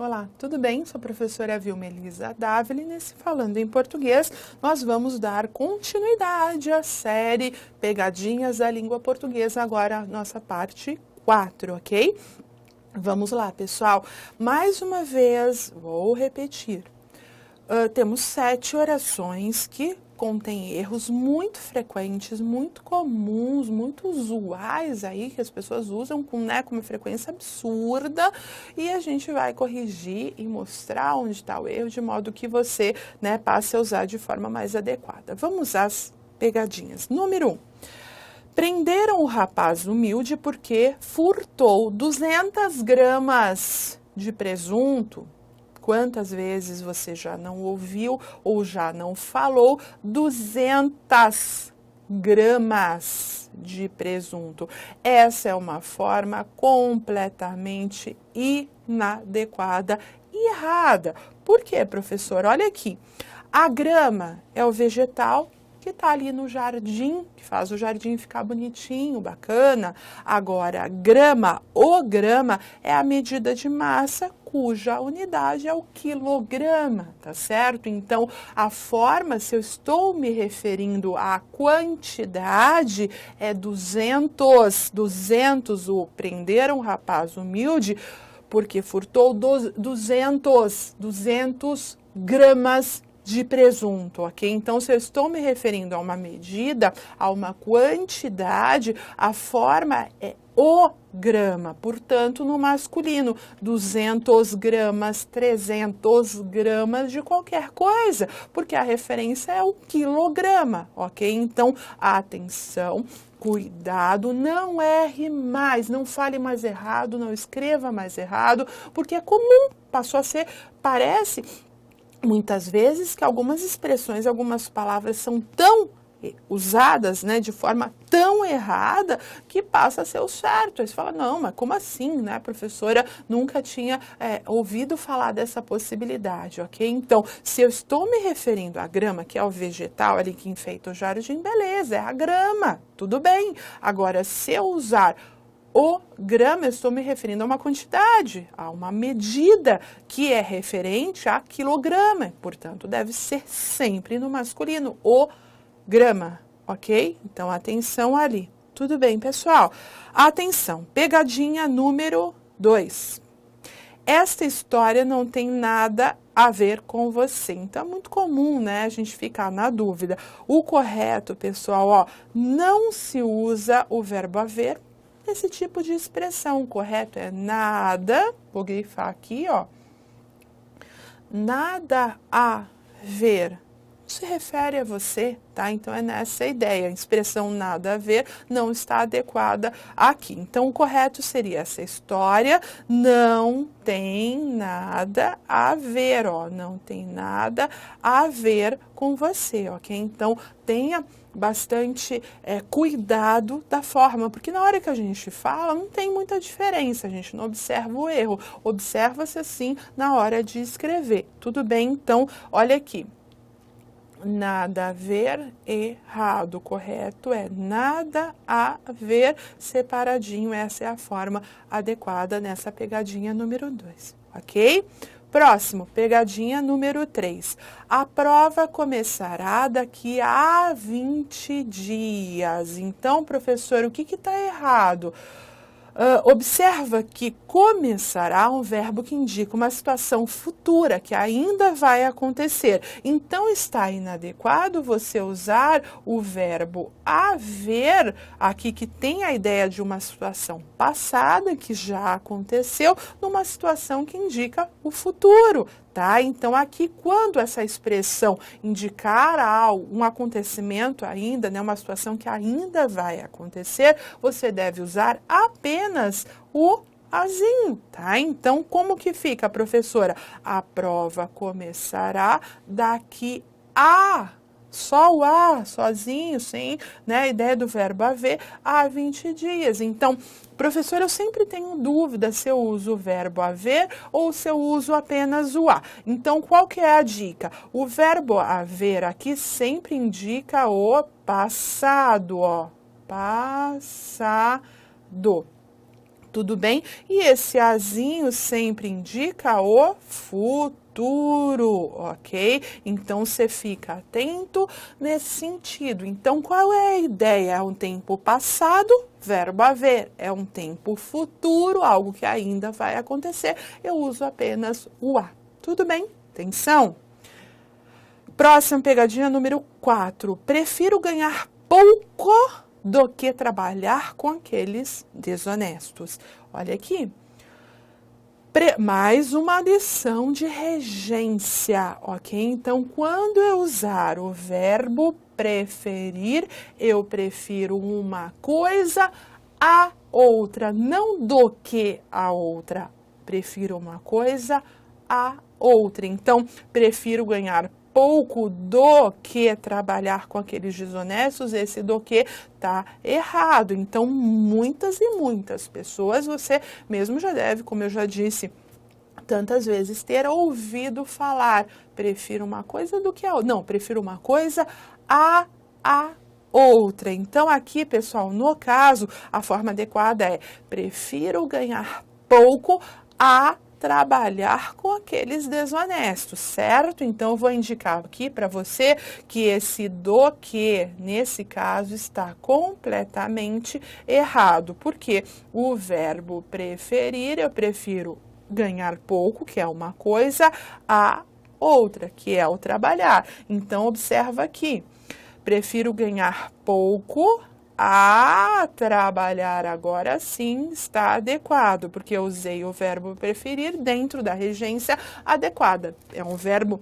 Olá, tudo bem? Sou a professora Vilma Elisa Dávila e nesse Falando em Português nós vamos dar continuidade à série Pegadinhas da Língua Portuguesa, agora a nossa parte 4, ok? Vamos lá, pessoal. Mais uma vez, vou repetir. Temos 7 orações que contêm erros muito frequentes, muito comuns, muito usuais aí, que as pessoas usam com uma frequência absurda, e a gente vai corrigir e mostrar onde está o erro, de modo que você passe a usar de forma mais adequada. Vamos às pegadinhas. Número 1. Prenderam o rapaz humilde porque furtou 200 gramas de presunto. Quantas vezes você já não ouviu ou já não falou 200 gramas de presunto? Essa é uma forma completamente inadequada e errada. Por quê, professor? Olha aqui, a grama é o vegetal que está ali no jardim, que faz o jardim ficar bonitinho, bacana. Agora, grama, o grama, é a medida de massa cuja unidade é o quilograma, tá certo? Então, a forma, se eu estou me referindo à quantidade, é 200. 200, o prender um rapaz humilde porque furtou 200 gramas de presunto, ok? Então, se eu estou me referindo a uma medida, a uma quantidade, a forma é o grama, portanto, no masculino, 200 gramas, 300 gramas de qualquer coisa, porque a referência é o quilograma, ok? Então, atenção, cuidado, não erre mais, não fale mais errado, não escreva mais errado, porque é comum, passou a ser, parece muitas vezes que algumas expressões, algumas palavras são tão usadas, de forma tão errada que passa a ser o certo. Aí você fala, não, mas como assim, professora? Nunca tinha ouvido falar dessa possibilidade, ok? Então, se eu estou me referindo à grama, que é o vegetal ali que enfeita o jardim, beleza, é a grama, tudo bem. Agora, se eu usar o grama, eu estou me referindo a uma quantidade, a uma medida que é referente a quilograma, portanto, deve ser sempre no masculino, o grama, ok? Então, atenção ali. Tudo bem, pessoal? Atenção, pegadinha número 2. Esta história não tem nada a ver com você. Então, é muito comum, a gente ficar na dúvida. O correto, pessoal, não se usa o verbo haver. Esse tipo de expressão, correto é nada, vou grifar aqui, nada a ver, se refere a você, tá? Então, é nessa ideia, a expressão nada a ver não está adequada aqui. Então, o correto seria essa história não tem nada a ver, não tem nada a ver com você, ok? Então, tenha bastante cuidado da forma, porque na hora que a gente fala não tem muita diferença, a gente não observa o erro, observa-se assim na hora de escrever, tudo bem? Então, olha aqui, nada a ver, errado, correto é nada a ver, separadinho, essa é a forma adequada nessa pegadinha número 2, ok? Próximo, pegadinha número 3. A prova começará daqui a 20 dias. Então, professor, o que está errado? Observa que começará um verbo que indica uma situação futura, que ainda vai acontecer. Então, está inadequado você usar o verbo haver, aqui que tem a ideia de uma situação passada, que já aconteceu, numa situação que indica o futuro. Tá? Então, aqui, quando essa expressão indicar um acontecimento ainda, uma situação que ainda vai acontecer, você deve usar apenas o azinho, tá? Então, como que fica, professora? A prova começará daqui a... Só o a, sozinho, sem a ideia do verbo haver, há 20 dias. Então, professor, eu sempre tenho dúvida se eu uso o verbo haver ou se eu uso apenas o a. Então, qual que é a dica? O verbo haver aqui sempre indica o passado, passado. Tudo bem? E esse azinho sempre indica o futuro, ok? Então, você fica atento nesse sentido. Então, qual é a ideia? É um tempo passado, verbo haver. É um tempo futuro, algo que ainda vai acontecer. Eu uso apenas o a. Tudo bem? Atenção! Próxima pegadinha, número 4. Prefiro ganhar pouco do que trabalhar com aqueles desonestos. Olha aqui. Mais uma lição de regência, ok? Então, quando eu usar o verbo preferir, eu prefiro uma coisa a outra, não do que a outra. Prefiro uma coisa a outra. Então, prefiro ganhar pouco do que trabalhar com aqueles desonestos, esse do que tá errado. Então, muitas e muitas pessoas, você mesmo já deve, como eu já disse tantas vezes, ter ouvido falar, prefiro uma coisa do que a outra. Não, prefiro uma coisa a outra. Então, aqui, pessoal, no caso, a forma adequada é prefiro ganhar pouco a trabalhar com aqueles desonestos, certo? Então, eu vou indicar aqui para você que esse do que, nesse caso, está completamente errado, porque o verbo preferir, eu prefiro ganhar pouco, que é uma coisa, a outra, que é o trabalhar. Então, observa aqui, prefiro ganhar pouco a trabalhar, agora sim está adequado, porque eu usei o verbo preferir dentro da regência adequada. É um verbo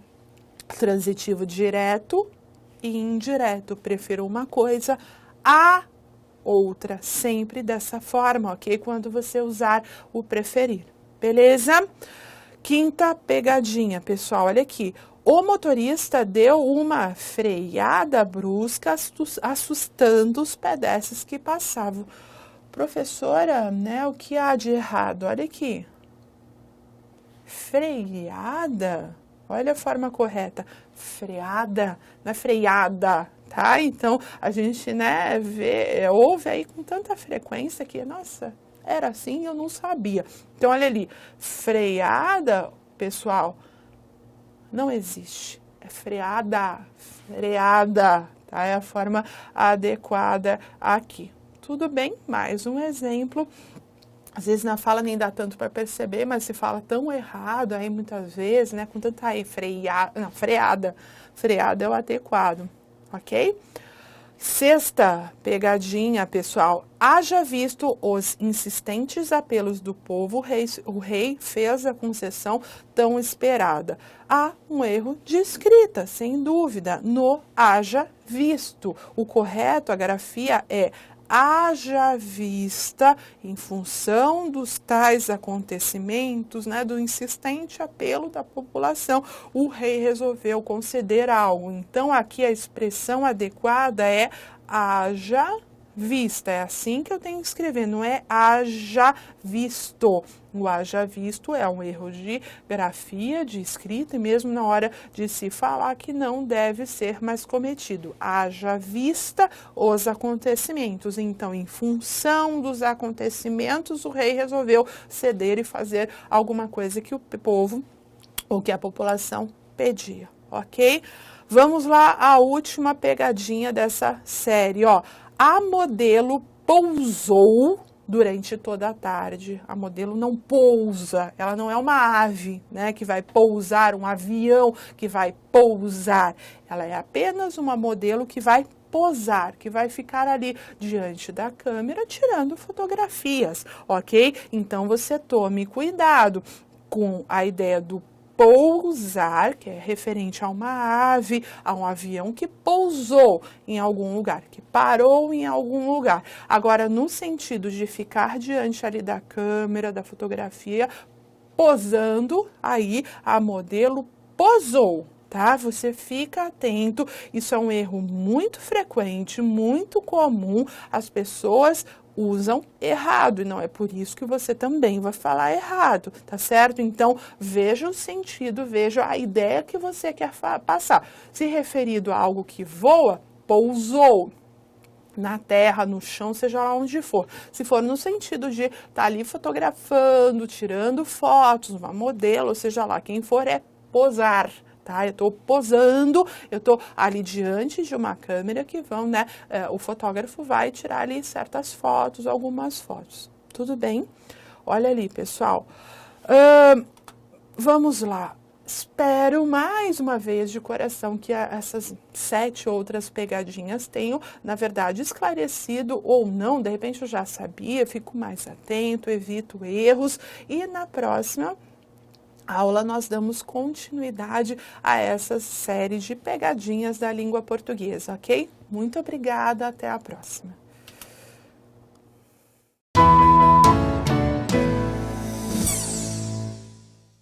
transitivo direto e indireto. Prefiro uma coisa a outra, sempre dessa forma, ok? Quando você usar o preferir, beleza? Quinta pegadinha, pessoal, olha aqui. O motorista deu uma freada brusca, assustando os pedestres que passavam. Professora, né, o que há de errado? Olha aqui. Freada? Olha a forma correta. Freada, não é freada, tá? Então, a gente, né, ouve aí com tanta frequência que, nossa, era assim, eu não sabia. Então, olha ali. Freada, pessoal, não existe, é freada, tá? É a forma adequada aqui. Tudo bem? Mais um exemplo. Às vezes na fala nem dá tanto para perceber, mas se fala tão errado aí muitas vezes, né? Com tanta aí, freada é o adequado, ok? Sexta pegadinha, pessoal. Haja visto os insistentes apelos do povo, o rei fez a concessão tão esperada. Há um erro de escrita, sem dúvida, no haja visto. O correto, a grafia é haja vista, em função dos tais acontecimentos, né, do insistente apelo da população, o rei resolveu conceder algo. Então, aqui a expressão adequada é haja vista. É assim que eu tenho que escrever, não é haja visto. O haja visto é um erro de grafia, de escrita, e mesmo na hora de se falar que não deve ser mais cometido. Haja vista os acontecimentos. Então, em função dos acontecimentos, o rei resolveu ceder e fazer alguma coisa que o povo ou que a população pedia, ok? Vamos lá, a última pegadinha dessa série, ó. A modelo pousou durante toda a tarde. A modelo não pousa, ela não é uma ave, né, que vai pousar, um avião que vai pousar. Ela é apenas uma modelo que vai posar, que vai ficar ali diante da câmera tirando fotografias, ok? Então, você tome cuidado com a ideia do pousar, que é referente a uma ave, a um avião que pousou em algum lugar, que parou em algum lugar. Agora, no sentido de ficar diante ali da câmera, da fotografia, posando, aí a modelo posou, tá? Você fica atento, isso é um erro muito frequente, muito comum, as pessoas usam errado, e não é por isso que você também vai falar errado, tá certo? Então, veja o sentido, veja a ideia que você quer passar. Se referido a algo que voa, pousou. na terra, no chão, seja lá onde for. Se for no sentido de estar ali fotografando, tirando fotos, uma modelo, ou seja lá quem for, é posar. Tá? Eu estou posando, eu estou ali diante de uma câmera que vão, né? O fotógrafo vai tirar ali certas fotos, algumas fotos. Tudo bem? Olha ali, pessoal. Vamos lá. Espero mais uma vez de coração que essas 7 outras pegadinhas tenham, na verdade, esclarecido ou não. De repente eu já sabia, fico mais atento, evito erros e na próxima aula nós damos continuidade a essa série de pegadinhas da língua portuguesa, ok? Muito obrigada, até a próxima.